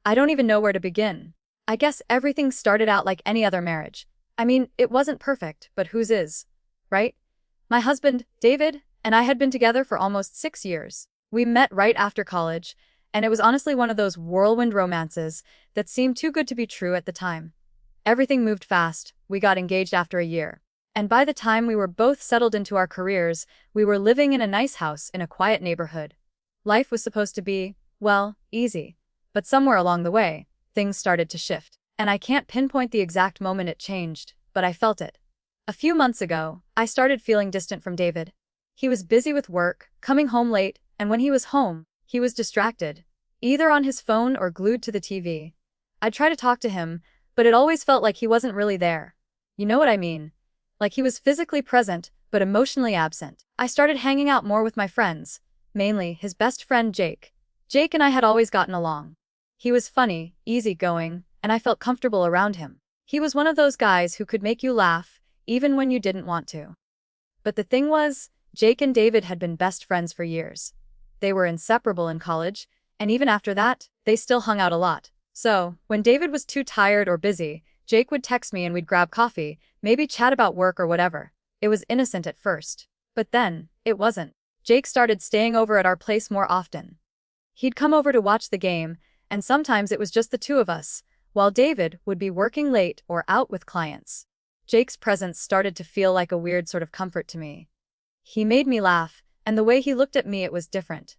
I don't even know where to begin. I guess everything started out like any other marriage. I mean, it wasn't perfect, but whose is? Right? My husband, David, and I had been together for almost 6 years. We met right after college, and it was honestly one of those whirlwind romances that seemed too good to be true at the time. Everything moved fast. We got engaged after a year. And by the time we were both settled into our careers, we were living in a nice house in a quiet neighborhood. Life was supposed to be, well, easy. But somewhere along the way, things started to shift. And I can't pinpoint the exact moment it changed, but I felt it. A few months ago, I started feeling distant from David. He was busy with work, coming home late, and when he was home, he was distracted, either on his phone or glued to the TV. I'd try to talk to him, but it always felt like he wasn't really there. You know what I mean? Like he was physically present, but emotionally absent. I started hanging out more with my friends, mainly his best friend Jake. Jake and I had always gotten along. He was funny, easygoing, and I felt comfortable around him. He was one of those guys who could make you laugh, even when you didn't want to. But the thing was, Jake and David had been best friends for years. They were inseparable in college, and even after that, they still hung out a lot. So, when David was too tired or busy, Jake would text me and we'd grab coffee, maybe chat about work or whatever. It was innocent at first. But then, it wasn't. Jake started staying over at our place more often. He'd come over to watch the game, and sometimes it was just the two of us, while David would be working late or out with clients. Jake's presence started to feel like a weird sort of comfort to me. He made me laugh, and the way he looked at me, it was different.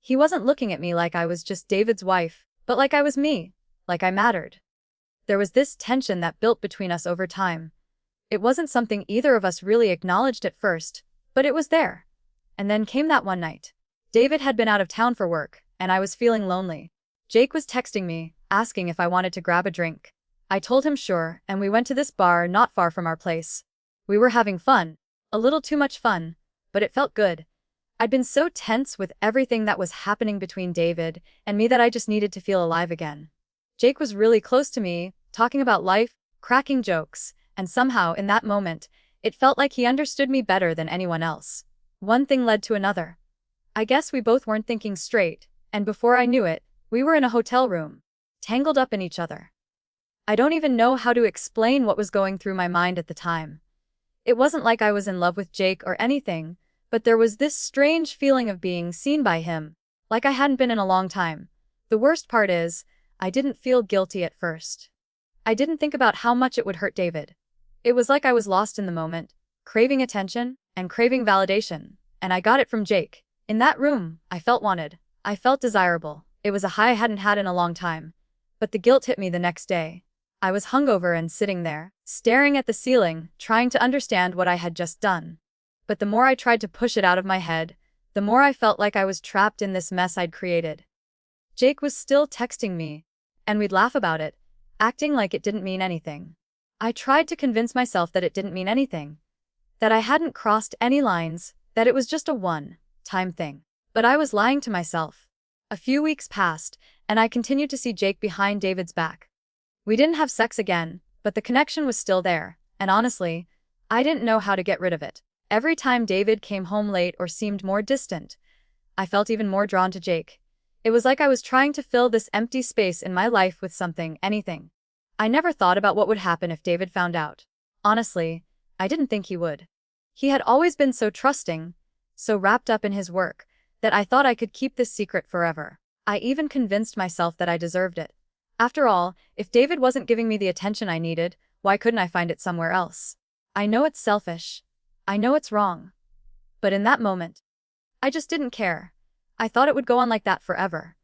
He wasn't looking at me like I was just David's wife, but like I was me, like I mattered. There was this tension that built between us over time. It wasn't something either of us really acknowledged at first, but it was there. And then came that one night. David had been out of town for work, and I was feeling lonely. Jake was texting me, asking if I wanted to grab a drink. I told him sure, and we went to this bar not far from our place. We were having fun. A little too much fun, but it felt good. I'd been so tense with everything that was happening between David and me that I just needed to feel alive again. Jake was really close to me, talking about life, cracking jokes, and somehow in that moment, it felt like he understood me better than anyone else. One thing led to another. I guess we both weren't thinking straight, and before I knew it, we were in a hotel room, tangled up in each other. I don't even know how to explain what was going through my mind at the time. It wasn't like I was in love with Jake or anything, but there was this strange feeling of being seen by him, like I hadn't been in a long time. The worst part is, I didn't feel guilty at first. I didn't think about how much it would hurt David. It was like I was lost in the moment, craving attention and craving validation, and I got it from Jake. In that room, I felt wanted. I felt desirable. It was a high I hadn't had in a long time. But the guilt hit me the next day. I was hungover and sitting there, staring at the ceiling, trying to understand what I had just done. But the more I tried to push it out of my head, the more I felt like I was trapped in this mess I'd created. Jake was still texting me, and we'd laugh about it, acting like it didn't mean anything. I tried to convince myself that it didn't mean anything, that I hadn't crossed any lines, that it was just a one-time thing. But I was lying to myself. A few weeks passed, and I continued to see Jake behind David's back. We didn't have sex again, but the connection was still there, and honestly, I didn't know how to get rid of it. Every time David came home late or seemed more distant, I felt even more drawn to Jake. It was like I was trying to fill this empty space in my life with something, anything. I never thought about what would happen if David found out. Honestly, I didn't think he would. He had always been so trusting, so wrapped up in his work, that I thought I could keep this secret forever. I even convinced myself that I deserved it. After all, if David wasn't giving me the attention I needed, why couldn't I find it somewhere else? I know it's selfish. I know it's wrong. But in that moment, I just didn't care. I thought it would go on like that forever.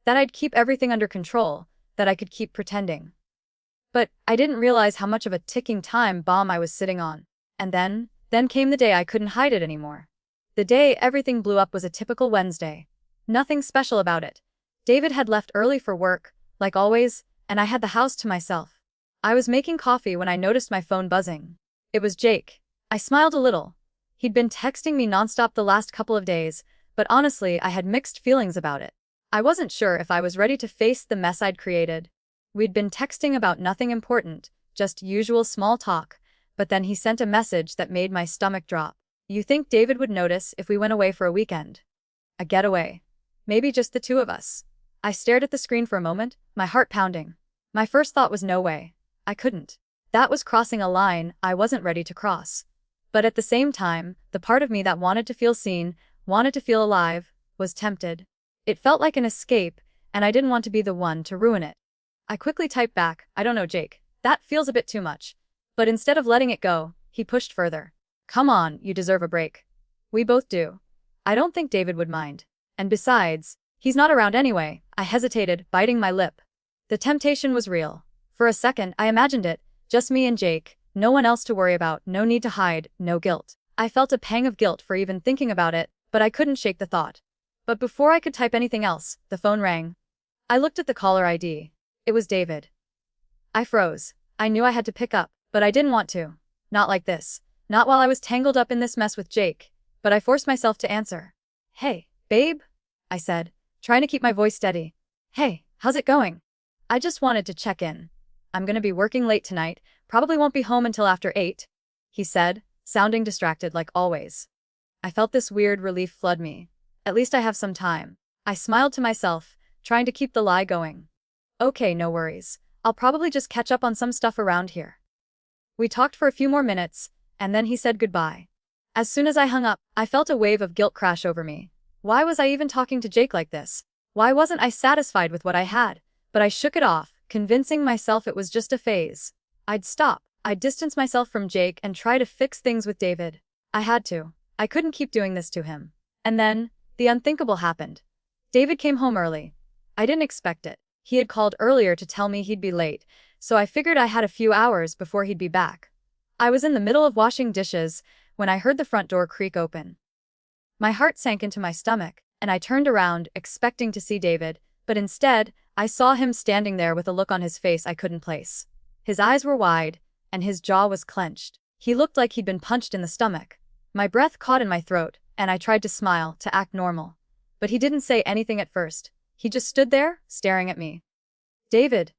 That I'd keep everything under control, that I could keep pretending. But I didn't realize how much of a ticking time bomb I was sitting on. And then came the day I couldn't hide it anymore. The day everything blew up was a typical Wednesday. Nothing special about it. David had left early for work, like always, and I had the house to myself. I was making coffee when I noticed my phone buzzing. It was Jake. I smiled a little. He'd been texting me nonstop the last couple of days, but honestly, I had mixed feelings about it. I wasn't sure if I was ready to face the mess I'd created. We'd been texting about nothing important, just usual small talk, but then he sent a message that made my stomach drop. You think David would notice if we went away for a weekend? A getaway. Maybe just the two of us. I stared at the screen for a moment, my heart pounding. My first thought was no way. I couldn't. That was crossing a line I wasn't ready to cross. But at the same time, the part of me that wanted to feel seen, wanted to feel alive, was tempted. It felt like an escape, and I didn't want to be the one to ruin it. I quickly typed back, I don't know, Jake. That feels a bit too much. But instead of letting it go, he pushed further. Come on, you deserve a break. We both do. I don't think David would mind. And besides, he's not around anyway. I hesitated, biting my lip. The temptation was real. For a second, I imagined it. Just me and Jake. No one else to worry about, no need to hide, no guilt. I felt a pang of guilt for even thinking about it, but I couldn't shake the thought. But before I could type anything else, the phone rang. I looked at the caller ID. It was David. I froze. I knew I had to pick up, but I didn't want to. Not like this. Not while I was tangled up in this mess with Jake. But I forced myself to answer. Hey, babe? I said, trying to keep my voice steady. Hey, how's it going? I just wanted to check in. I'm gonna be working late tonight, probably won't be home until after 8, he said, sounding distracted like always. I felt this weird relief flood me. At least I have some time. I smiled to myself, trying to keep the lie going. Okay, no worries. I'll probably just catch up on some stuff around here. We talked for a few more minutes, and then he said goodbye. As soon as I hung up, I felt a wave of guilt crash over me. Why was I even talking to Jake like this? Why wasn't I satisfied with what I had? But I shook it off, convincing myself it was just a phase. I'd stop. I'd distance myself from Jake and try to fix things with David. I had to. I couldn't keep doing this to him. And then, the unthinkable happened. David came home early. I didn't expect it. He had called earlier to tell me he'd be late, so I figured I had a few hours before he'd be back. I was in the middle of washing dishes when I heard the front door creak open. My heart sank into my stomach, and I turned around, expecting to see David, but instead, I saw him standing there with a look on his face I couldn't place. His eyes were wide, and his jaw was clenched. He looked like he'd been punched in the stomach. My breath caught in my throat, and I tried to smile, to act normal. But he didn't say anything at first. He just stood there, staring at me. David?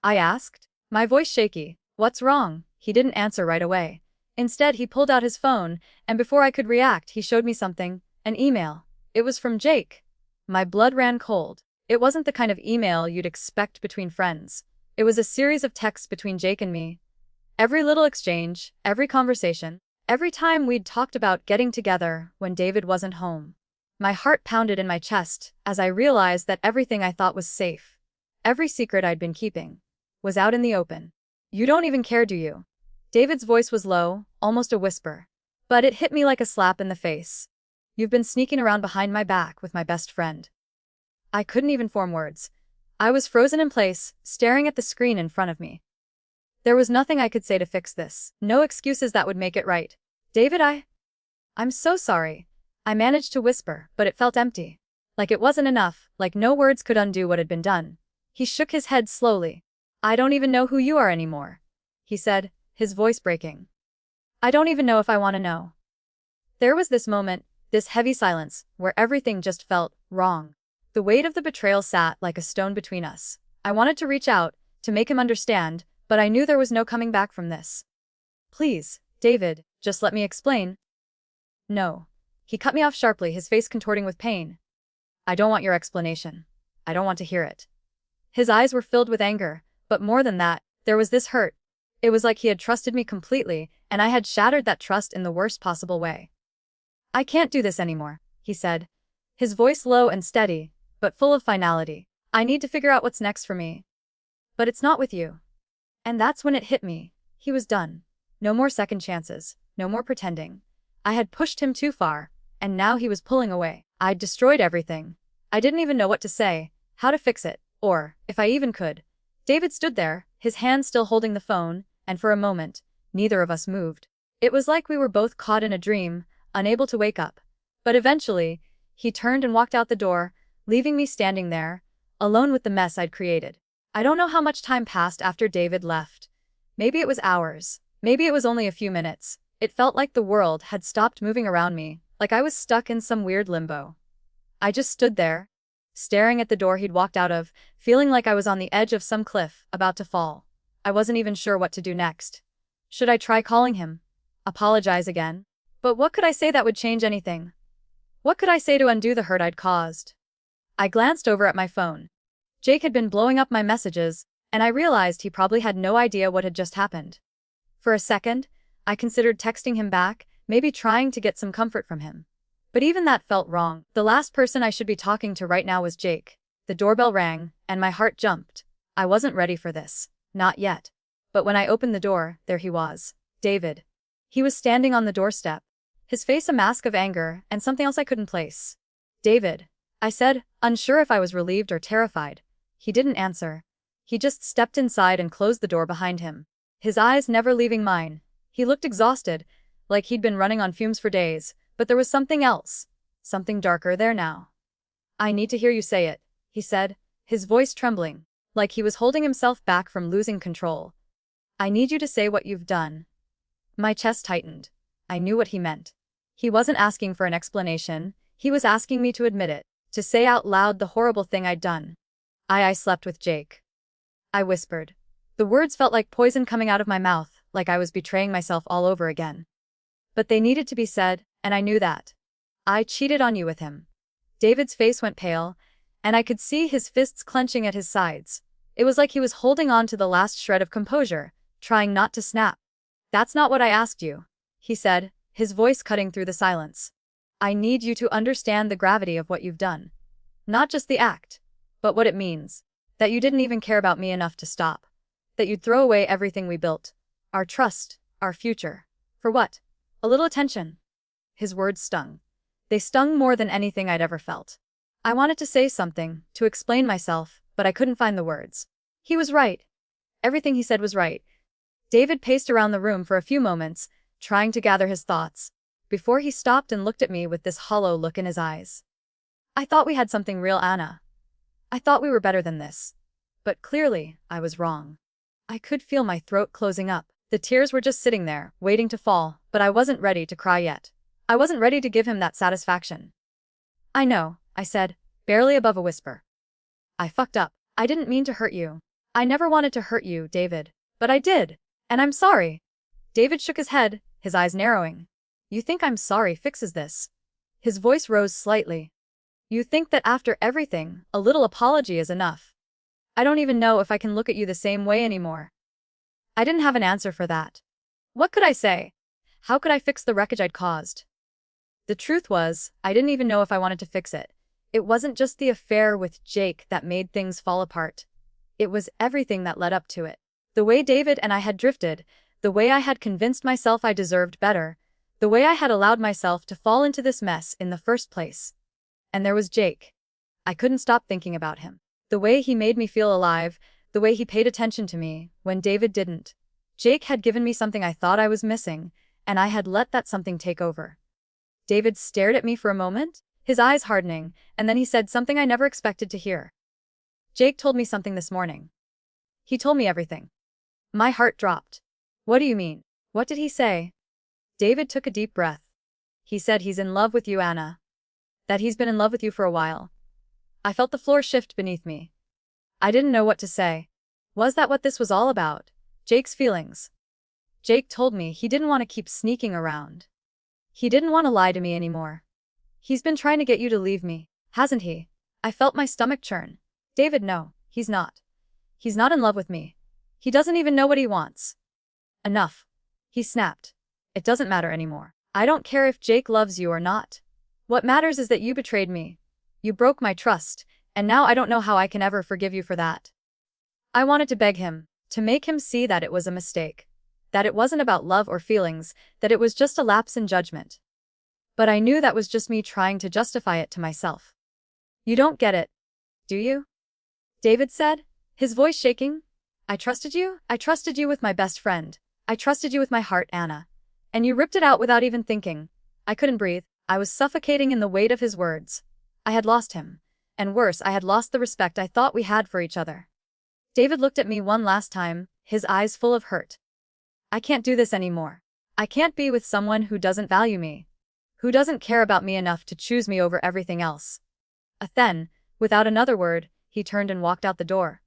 I asked, my voice shaky. What's wrong? He didn't answer right away. Instead, he pulled out his phone, and before I could react, he showed me something, an email. It was from Jake. My blood ran cold. It wasn't the kind of email you'd expect between friends. It was a series of texts between Jake and me. Every little exchange, every conversation, every time we'd talked about getting together when David wasn't home. My heart pounded in my chest as I realized that everything I thought was safe, every secret I'd been keeping, was out in the open. You don't even care, do you? David's voice was low, almost a whisper. But it hit me like a slap in the face. You've been sneaking around behind my back with my best friend. I couldn't even form words. I was frozen in place, staring at the screen in front of me. There was nothing I could say to fix this. No excuses that would make it right. David, I'm so sorry. I managed to whisper, but it felt empty. Like it wasn't enough, like no words could undo what had been done. He shook his head slowly. I don't even know who you are anymore, he said, his voice breaking. I don't even know if I want to know. There was this moment, this heavy silence, where everything just felt wrong. The weight of the betrayal sat like a stone between us. I wanted to reach out, to make him understand, but I knew there was no coming back from this. Please, David, just let me explain. No. He cut me off sharply, his face contorting with pain. I don't want your explanation. I don't want to hear it. His eyes were filled with anger, but more than that, there was this hurt. It was like he had trusted me completely, and I had shattered that trust in the worst possible way. I can't do this anymore, he said, his voice low and steady, but full of finality. I need to figure out what's next for me. But it's not with you. And that's when it hit me. He was done. No more second chances, no more pretending. I had pushed him too far, and now he was pulling away. I'd destroyed everything. I didn't even know what to say, how to fix it, or, if I even could. David stood there, his hand still holding the phone, and for a moment, neither of us moved. It was like we were both caught in a dream, unable to wake up. But eventually, he turned and walked out the door, leaving me standing there, alone with the mess I'd created. I don't know how much time passed after David left. Maybe it was hours. Maybe it was only a few minutes. It felt like the world had stopped moving around me, like I was stuck in some weird limbo. I just stood there, staring at the door he'd walked out of, feeling like I was on the edge of some cliff, about to fall. I wasn't even sure what to do next. Should I try calling him? Apologize again? But what could I say that would change anything? What could I say to undo the hurt I'd caused? I glanced over at my phone. Jake had been blowing up my messages, and I realized he probably had no idea what had just happened. For a second, I considered texting him back, maybe trying to get some comfort from him. But even that felt wrong. The last person I should be talking to right now was Jake. The doorbell rang, and my heart jumped. I wasn't ready for this. Not yet. But when I opened the door, there he was. David. He was standing on the doorstep. His face a mask of anger, and something else I couldn't place. David. I said, unsure if I was relieved or terrified. He didn't answer. He just stepped inside and closed the door behind him. His eyes never leaving mine. He looked exhausted, like he'd been running on fumes for days, but there was something else. Something darker there now. I need to hear you say it, he said, his voice trembling, like he was holding himself back from losing control. I need you to say what you've done. My chest tightened. I knew what he meant. He wasn't asking for an explanation, he was asking me to admit it, to say out loud the horrible thing I'd done. I slept with Jake. I whispered. The words felt like poison coming out of my mouth, like I was betraying myself all over again. But they needed to be said, and I knew that. I cheated on you with him. David's face went pale, and I could see his fists clenching at his sides. It was like he was holding on to the last shred of composure, trying not to snap. That's not what I asked you, he said, his voice cutting through the silence. I need you to understand the gravity of what you've done. Not just the act, but what it means. That you didn't even care about me enough to stop. That you'd throw away everything we built. Our trust, our future. For what? A little attention. His words stung. They stung more than anything I'd ever felt. I wanted to say something, to explain myself, but I couldn't find the words. He was right. Everything he said was right. David paced around the room for a few moments, trying to gather his thoughts, before he stopped and looked at me with this hollow look in his eyes. I thought we had something real, Anna. I thought we were better than this. But clearly, I was wrong. I could feel my throat closing up. The tears were just sitting there, waiting to fall, but I wasn't ready to cry yet. I wasn't ready to give him that satisfaction. I know, I said, barely above a whisper. I fucked up. I didn't mean to hurt you. I never wanted to hurt you, David. But I did. And I'm sorry. David shook his head, his eyes narrowing. You think I'm sorry fixes this? His voice rose slightly. You think that after everything, a little apology is enough. I don't even know if I can look at you the same way anymore. I didn't have an answer for that. What could I say? How could I fix the wreckage I'd caused? The truth was, I didn't even know if I wanted to fix it. It wasn't just the affair with Jake that made things fall apart. It was everything that led up to it. The way David and I had drifted, the way I had convinced myself I deserved better, the way I had allowed myself to fall into this mess in the first place. And there was Jake. I couldn't stop thinking about him. The way he made me feel alive, the way he paid attention to me, when David didn't. Jake had given me something I thought I was missing, and I had let that something take over. David stared at me for a moment, his eyes hardening, and then he said something I never expected to hear. Jake told me something this morning. He told me everything. My heart dropped. What do you mean? What did he say? David took a deep breath. He said he's in love with you, Anna. That he's been in love with you for a while. I felt the floor shift beneath me. I didn't know what to say. Was that what this was all about? Jake's feelings. Jake told me he didn't want to keep sneaking around. He didn't want to lie to me anymore. He's been trying to get you to leave me, hasn't he? I felt my stomach churn. David, no, he's not. He's not in love with me. He doesn't even know what he wants. Enough. He snapped. It doesn't matter anymore. I don't care if Jake loves you or not. What matters is that you betrayed me. You broke my trust, and now I don't know how I can ever forgive you for that. I wanted to beg him, to make him see that it was a mistake. That it wasn't about love or feelings, that it was just a lapse in judgment. But I knew that was just me trying to justify it to myself. You don't get it, do you? David said, his voice shaking. I trusted you with my best friend. I trusted you with my heart, Anna. And you ripped it out without even thinking. I couldn't breathe. I was suffocating in the weight of his words. I had lost him. And worse, I had lost the respect I thought we had for each other. David looked at me one last time, his eyes full of hurt. I can't do this anymore. I can't be with someone who doesn't value me. Who doesn't care about me enough to choose me over everything else. Then, without another word, he turned and walked out the door.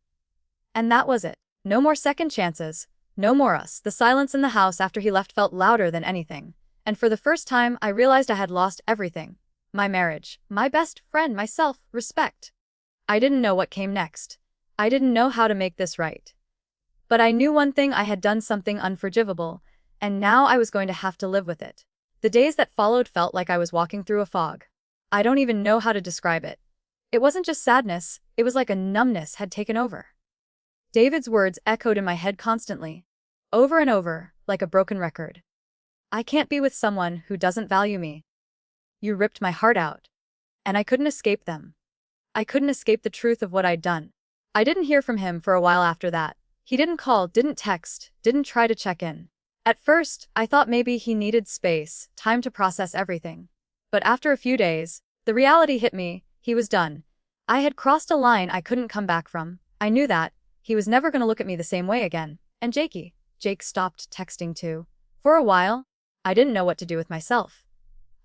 And that was it. No more second chances. No more us. The silence in the house after he left felt louder than anything. And for the first time, I realized I had lost everything. My marriage, my best friend, myself, respect. I didn't know what came next. I didn't know how to make this right. But I knew one thing: I had done something unforgivable, and now I was going to have to live with it. The days that followed felt like I was walking through a fog. I don't even know how to describe it. It wasn't just sadness, it was like a numbness had taken over. David's words echoed in my head constantly, over and over, like a broken record. I can't be with someone who doesn't value me. You ripped my heart out. And I couldn't escape them. I couldn't escape the truth of what I'd done. I didn't hear from him for a while after that. He didn't call, didn't text, didn't try to check in. At first, I thought maybe he needed space, time to process everything. But after a few days, the reality hit me: he was done. I had crossed a line I couldn't come back from. I knew that. He was never going to look at me the same way again. And Jake stopped texting too. For a while, I didn't know what to do with myself.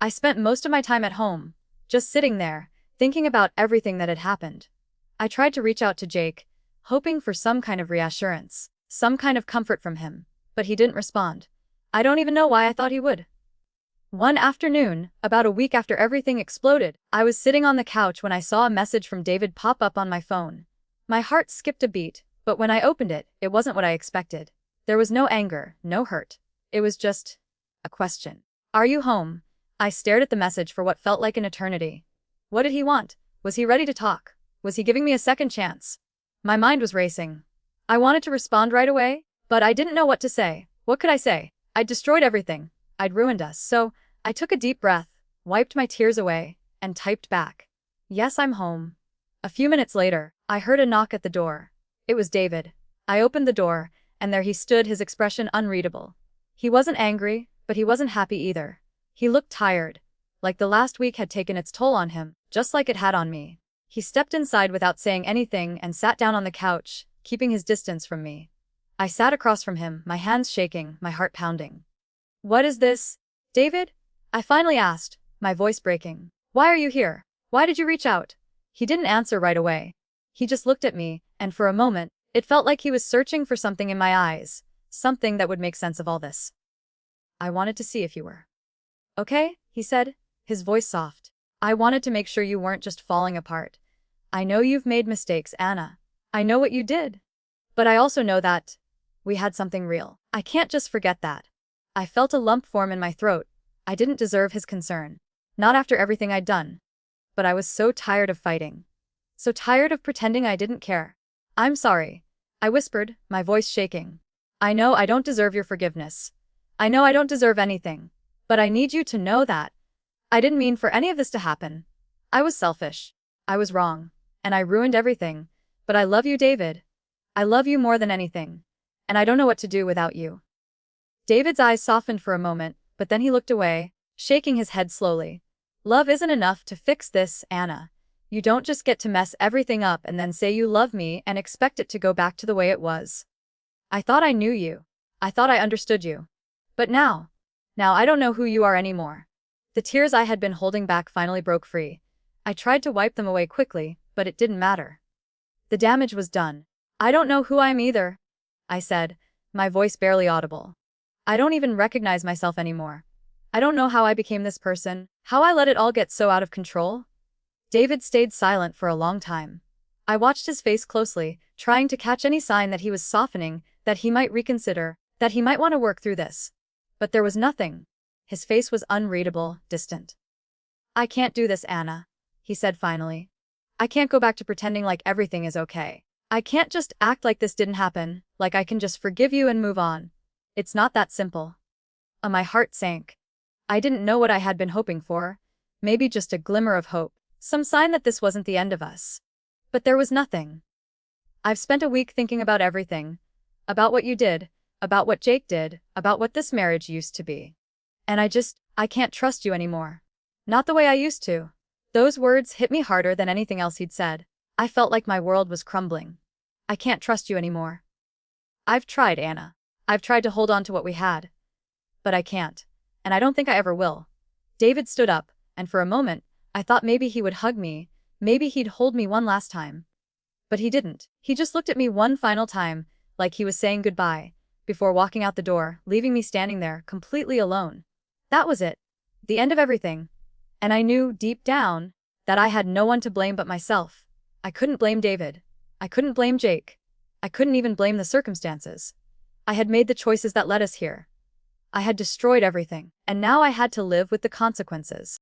I spent most of my time at home, just sitting there, thinking about everything that had happened. I tried to reach out to Jake, hoping for some kind of reassurance, some kind of comfort from him, but he didn't respond. I don't even know why I thought he would. One afternoon, about a week after everything exploded, I was sitting on the couch when I saw a message from David pop up on my phone. My heart skipped a beat, but when I opened it, it wasn't what I expected. There was no anger, no hurt. It was just a question. Are you home? I stared at the message for what felt like an eternity. What did he want? Was he ready to talk? Was he giving me a second chance? My mind was racing. I wanted to respond right away, but I didn't know what to say. What could I say? I'd destroyed everything. I'd ruined us. So I took a deep breath, wiped my tears away, and typed back, "Yes, I'm home." A few minutes later, I heard a knock at the door. It was David. I opened the door, and there he stood, his expression unreadable. He wasn't angry, but he wasn't happy either. He looked tired, like the last week had taken its toll on him, just like it had on me. He stepped inside without saying anything and sat down on the couch, keeping his distance from me. I sat across from him, my hands shaking, my heart pounding. "What is this, David?" I finally asked, my voice breaking. "Why are you here? Why did you reach out?" He didn't answer right away. He just looked at me, and for a moment, it felt like he was searching for something in my eyes, something that would make sense of all this. "I wanted to see if you were okay," he said, his voice soft. "I wanted to make sure you weren't just falling apart. I know you've made mistakes, Anna. I know what you did. But I also know that we had something real. I can't just forget that." I felt a lump form in my throat. I didn't deserve his concern. Not after everything I'd done. But I was so tired of fighting. So tired of pretending I didn't care. "I'm sorry," I whispered, my voice shaking. "I know I don't deserve your forgiveness. I know I don't deserve anything. But I need you to know that I didn't mean for any of this to happen. I was selfish. I was wrong. And I ruined everything. But I love you, David. I love you more than anything. And I don't know what to do without you." David's eyes softened for a moment, but then he looked away, shaking his head slowly. "Love isn't enough to fix this, Anna. You don't just get to mess everything up and then say you love me and expect it to go back to the way it was. I thought I knew you. I thought I understood you. But now I don't know who you are anymore." The tears I had been holding back finally broke free. I tried to wipe them away quickly, but it didn't matter. The damage was done. "I don't know who I am either," I said, my voice barely audible. "I don't even recognize myself anymore. I don't know how I became this person, how I let it all get so out of control." David stayed silent for a long time. I watched his face closely, trying to catch any sign that he was softening, that he might reconsider, that he might want to work through this. But there was nothing. His face was unreadable, distant. "I can't do this, Anna," he said finally. "I can't go back to pretending like everything is okay. I can't just act like this didn't happen, like I can just forgive you and move on. It's not that simple." My heart sank. I didn't know what I had been hoping for. Maybe just a glimmer of hope, some sign that this wasn't the end of us. But there was nothing. "I've spent a week thinking about everything. About what you did, about what Jake did, about what this marriage used to be. And I can't trust you anymore. Not the way I used to." Those words hit me harder than anything else he'd said. I felt like my world was crumbling. "I can't trust you anymore. I've tried, Anna. I've tried to hold on to what we had. But I can't. And I don't think I ever will." David stood up, and for a moment, I thought maybe he would hug me, maybe he'd hold me one last time. But he didn't. He just looked at me one final time, like he was saying goodbye, before walking out the door, leaving me standing there, completely alone. That was it. The end of everything. And I knew, deep down, that I had no one to blame but myself. I couldn't blame David. I couldn't blame Jake. I couldn't even blame the circumstances. I had made the choices that led us here. I had destroyed everything, and now I had to live with the consequences.